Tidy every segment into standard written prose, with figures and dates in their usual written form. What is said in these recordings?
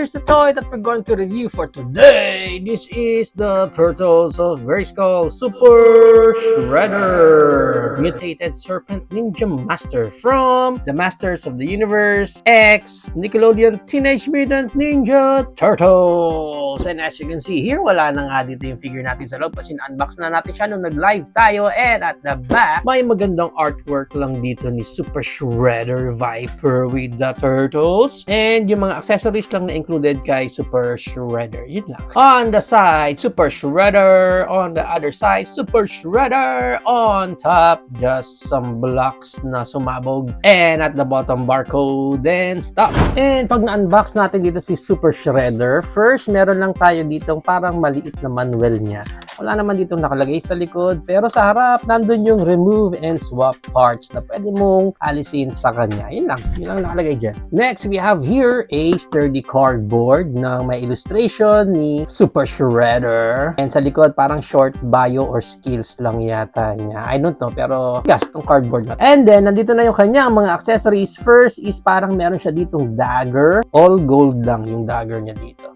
here's the toy that we're going to review for today. This is the Turtles of Grayskull Super Shredder Mutated Serpent Ninja Master from the Masters of the Universe X Nickelodeon Teenage Mutant Ninja Turtles. And as you can see here, wala na nga dito yung figure natin sa loob kasi unbox na natin siya nung nag-live tayo. And at the back, may magandang artwork lang dito ni Super Shredder Viper with the Turtles. And yung mga accessories lang na included kay Super Shredder. Yun lang. On the side, Super Shredder. On the other side, Super Shredder. On top, just some blocks na sumabog. And at the bottom, barcode and stuff. And pag na-unbox natin dito si Super Shredder, first, meron lang tayo ditong parang maliit na manual niya. Wala naman ditong nakalagay sa likod. Pero sa harap, nandun yung remove and swap parts na pwede mong alisin sa kanya. Yun lang nakalagay dyan. Next, we have here a sturdy cardboard na may illustration ni Super Shredder. And sa likod, parang short bio or skills lang yata niya. I don't know, pero yes, itong cardboard na. And then, nandito na yung kanyang mga accessories. First is parang meron siya ditong dagger. All gold lang yung dagger niya dito.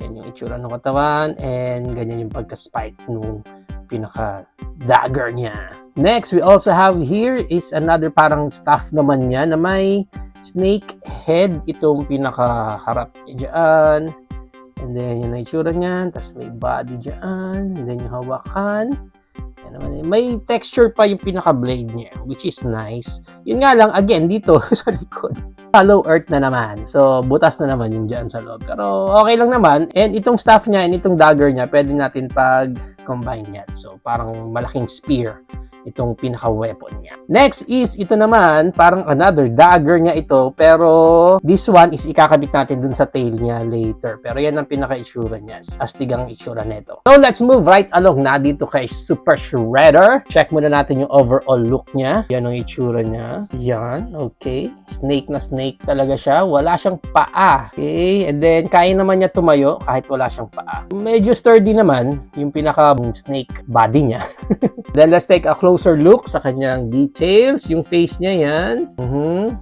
Yan yung itsura ng katawan and ganyan yung pagka-spike nung pinaka-dagger niya. Next, we also have here is another parang staff naman niya na may snake head. Itong pinaka-harap niya dyan. And then, yun ang itsura niya. Tapos may body dyan. And then, yung hawakan. Yan naman. May texture pa yung pinaka-blade niya, which is nice. Yun nga lang, again, dito sa likod. Hollow earth na naman. So, butas na naman yung dyan sa loob. Pero, okay lang naman. And itong staff niya and itong dagger niya, pwede natin pag-combine yan. So, parang malaking spear itong pinaka-weapon niya. Next is, ito naman, parang another dagger niya ito, pero this one is ikakabit natin dun sa tail niya later. Pero yan ang pinaka-itsura niya. Astig ang itsura nito. So, let's move right along na dito kay Super Shredder. Check muna natin yung overall look niya. Yan ang itsura niya. Yan, okay. Snake na snake talaga siya. Wala siyang paa. Okay, and then, kaya naman niya tumayo kahit wala siyang paa. Medyo sturdy naman yung pinaka-snake body niya. Then, let's take a closer look sa kanyang details. Yung face niya yan.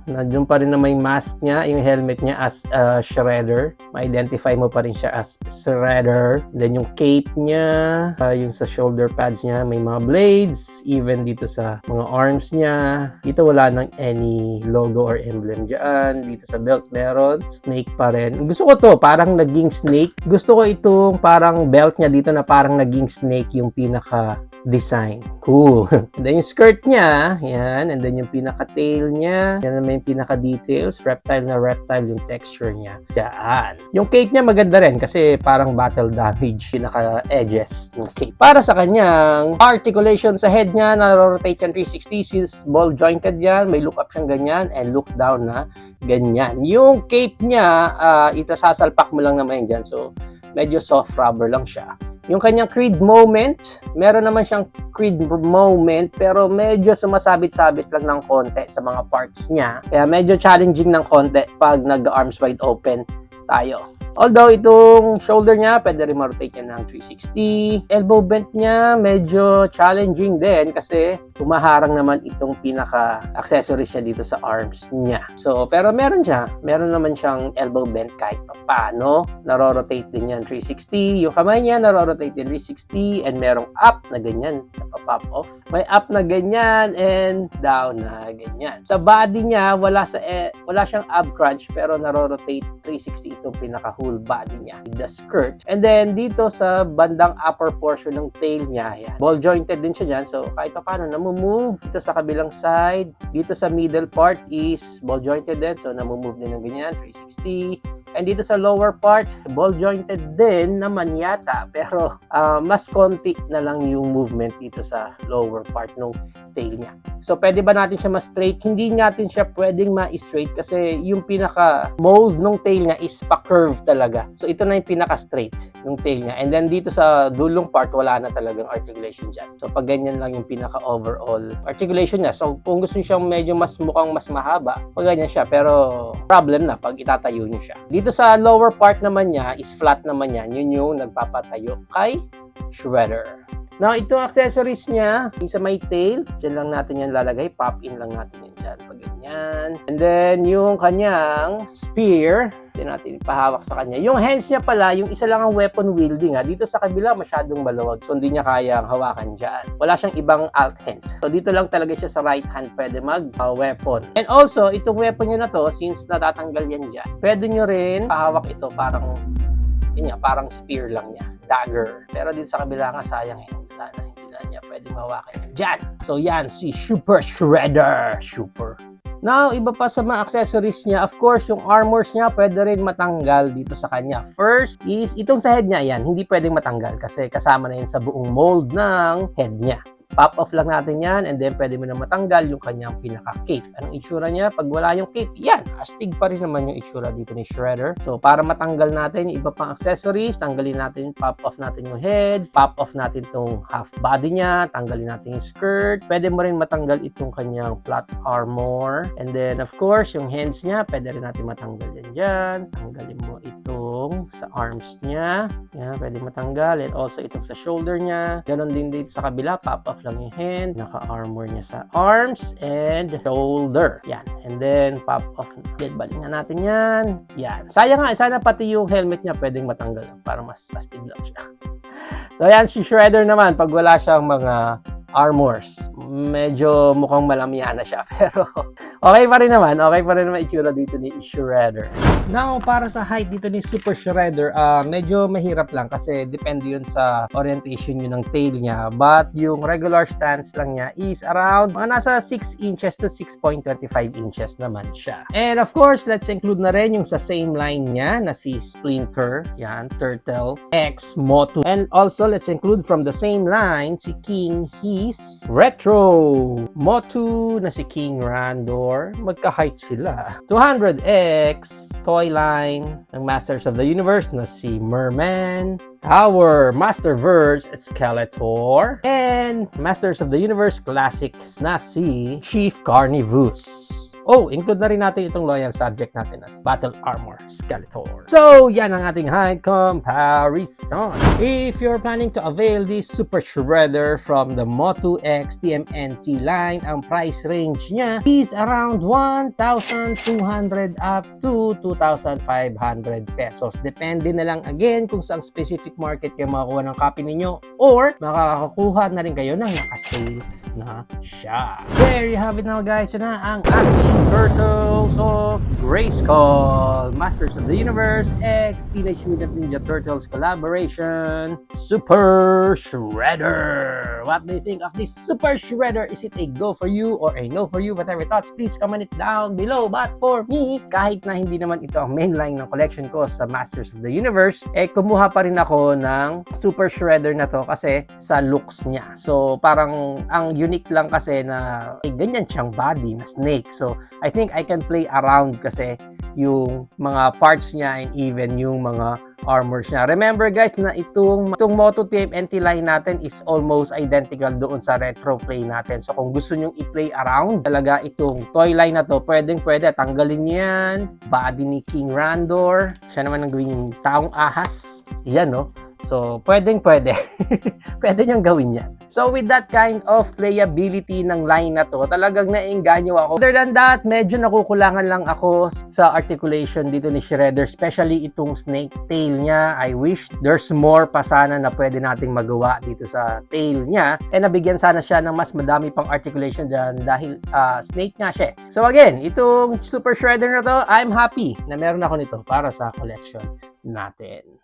Nandiyon pa rin na may mask niya, yung helmet niya as Shredder. Ma-identify mo pa rin siya as Shredder. Then yung cape niya, yung sa shoulder pads niya, may mga blades. Even dito sa mga arms niya. Dito wala nang any logo or emblem dyan. Dito sa belt meron. Snake pa rin. Gusto ko to, parang naging snake. Gusto ko itong parang belt niya dito na parang naging snake yung pinaka-design. Cool. And then yung skirt niya, yan. And then yung pinaka-tail niya, yan naman yung pinaka-details. Reptile na reptile yung texture niya. Yan. Yung cape niya maganda rin kasi parang battle damage. Pinaka-edges yung cape. Para sa kanyang articulation sa head niya, na-rotate yan 360 since ball jointed yan. May look up siyang ganyan and look down na ganyan. Yung cape niya, ito sasalpak mo lang naman yan dyan. So, medyo soft rubber lang siya. Yung kanyang Creed moment, meron naman siyang Creed moment pero medyo sumasabit-sabit lang ng konti sa mga parts niya. Kaya medyo challenging ng konti pag nag-arms wide open tayo. Although itong shoulder niya, pwede rin ma-rotate niya ng 360. Elbow bend niya, medyo challenging din kasi humaharang naman itong pinaka-accessories niya dito sa arms niya. So, pero meron naman siyang elbow bend kahit paano. Naro-rotate din yan 360. Yung kamay niya, naro-rotate din 360 and merong up na ganyan, napapop off. May up na ganyan and down na ganyan. Sa body niya, wala siyang ab crunch pero naro-rotate 360 itong pinaka-whole body niya. The skirt. And then, dito sa bandang upper portion ng tail niya, yan. Ball jointed din siya dyan. So, kahit paano, namumove. Dito sa kabilang side. Dito sa middle part is ball jointed din. So, namumove din ng ganyan. 360. And dito sa lower part, ball jointed din naman yata. Pero, mas konti na lang yung movement dito sa lower part ng tail niya. So, pwede ba natin siya ma-straight? Hindi natin siya pwedeng ma-straight kasi yung pinaka-mold ng tail niya is pa-curve talaga. So, ito na yung pinaka-straight ng tail niya. And then, dito sa dulong part, wala na talagang articulation dyan. So, pag ganyan lang yung pinaka-overall articulation niya. So, kung gusto niyo siyang medyo mukhang mas mahaba, pag ganyan siya. Pero, problem na pag itatayo niyo siya. Dito sa lower part naman niya is flat naman yan. Yun yung nagpapatayo kay Shredder. Now, itong accessories niya, yung sa may tail, dyan lang natin yan lalagay. Pop in lang natin yan dyan. Pag ganyan. And then, yung kanyang spear, Hindi natin ipahawak sa kanya. Yung hands niya pala, yung isa lang ang weapon wielding. Dito sa kabila, masyadong maluwag. So, hindi niya kayang hawakan dyan. Wala siyang ibang alt hands. So, dito lang talaga siya sa right hand pwede mag-weapon. And also, itong weapon niya na to, since natatanggal yan dyan, pwede nyo rin pahawak ito parang, yun nga, parang spear lang niya. Dagger. Pero dito sa kabila nga, sayang eh. Hindi na niya pwede mahawakan yan dyan. So, yan, si Super Shredder. Super. Now, iba pa sa mga accessories niya, of course, yung armors niya pwede rin matanggal dito sa kanya. First is, itong sa head niya, yan, hindi pwedeng matanggal kasi kasama na yun sa buong mold ng head niya. Pop off lang natin yan and then pwede mo na matanggal yung kanyang pinaka-cape. Anong itsura niya? Pag wala yung cape, yan, astig pa rin naman yung itsura dito ni Shredder. So, para matanggal natin yung iba pang accessories, tanggalin natin, pop off natin yung head, pop off natin itong half body niya, tanggalin natin yung skirt, pwede mo rin matanggal itong kanyang plot armor. And then, of course, yung hands niya, pwede rin natin matanggal yan dyan. Tanggalin mo itong sa arms niya. Yan, pwede matanggal. And also, itong sa shoulder niya. Ganon din dito sa kabila, pop off lang yung hand, naka-armor niya sa arms and shoulder. Yan. And then, pop off. Balik na natin yan. Yan. Sayang nga, sana pati yung helmet niya pwedeng matanggal para mas astig lang siya. So, yan, si Shredder naman, pag wala siyang mga armors, medyo mukhang malamya na siya. Pero, okay pa rin naman itsura dito ni Shredder. Now, para sa height dito ni Super Shredder, medyo mahirap lang kasi depende yun sa orientation yun ng tail niya. But yung regular stance lang niya is around mga nasa 6 inches to 6.25 inches naman siya. And of course, let's include na rin yung sa same line niya na si Splinter, yan, Turtle X Motu. And also, let's include from the same line si King Hiss Retro Motu na si King Randor. Magka-height sila. 200X toy line ng Masters of the Universe na si Merman, our Masterverse Skeletor, and Masters of the Universe Classics na si Chief Carnivus. Oh, include na rin natin itong loyal subject natin as Battle Armor Skeletor. So, yan ang ating height comparison. If you're planning to avail this Super Shredder from the Motu X TMNT line, ang price range niya is around 1,200 up to 2,500 pesos. Depende na lang again kung saan specific market kayo makakuha ng copy ninyo or makakakuha na rin kayo ng nakasale na siya. There you have it now guys. Yun na ang ating Turtles of Grayskull, Masters of the Universe X Teenage Mutant Ninja Turtles collaboration, Super Shredder. What do you think of this Super Shredder? Is it a go for you or a no for you? Whatever thoughts, please comment it down below. But for me, kahit na hindi naman ito ang main line ng collection ko sa Masters of the Universe, kumuha pa rin ako ng Super Shredder na to kasi sa looks niya. So parang ang unique lang kasi na ganyan siyang body na snake. So I think I can play around kasi yung mga parts niya and even yung mga armors niya. Remember guys na itong Motu TMNT line natin is almost identical doon sa retro play natin. So kung gusto nyong i-play around talaga itong toy line na to, pwede tanggalin niyo yan. Body ni King Randor. Siya naman ang gawing taong ahas. Yan no. So, pwede. Pwede niyong gawin yan. So, with that kind of playability ng line na to, talagang naengganyo ako. Other than that, medyo nakukulangan lang ako sa articulation dito ni Shredder, especially itong snake tail niya. I wish there's more pa sana na pwede nating magawa dito sa tail niya. And nabigyan sana siya ng mas madami pang articulation dyan dahil snake nga siya. So, again, itong Super Shredder na to, I'm happy na meron ako nito para sa collection natin.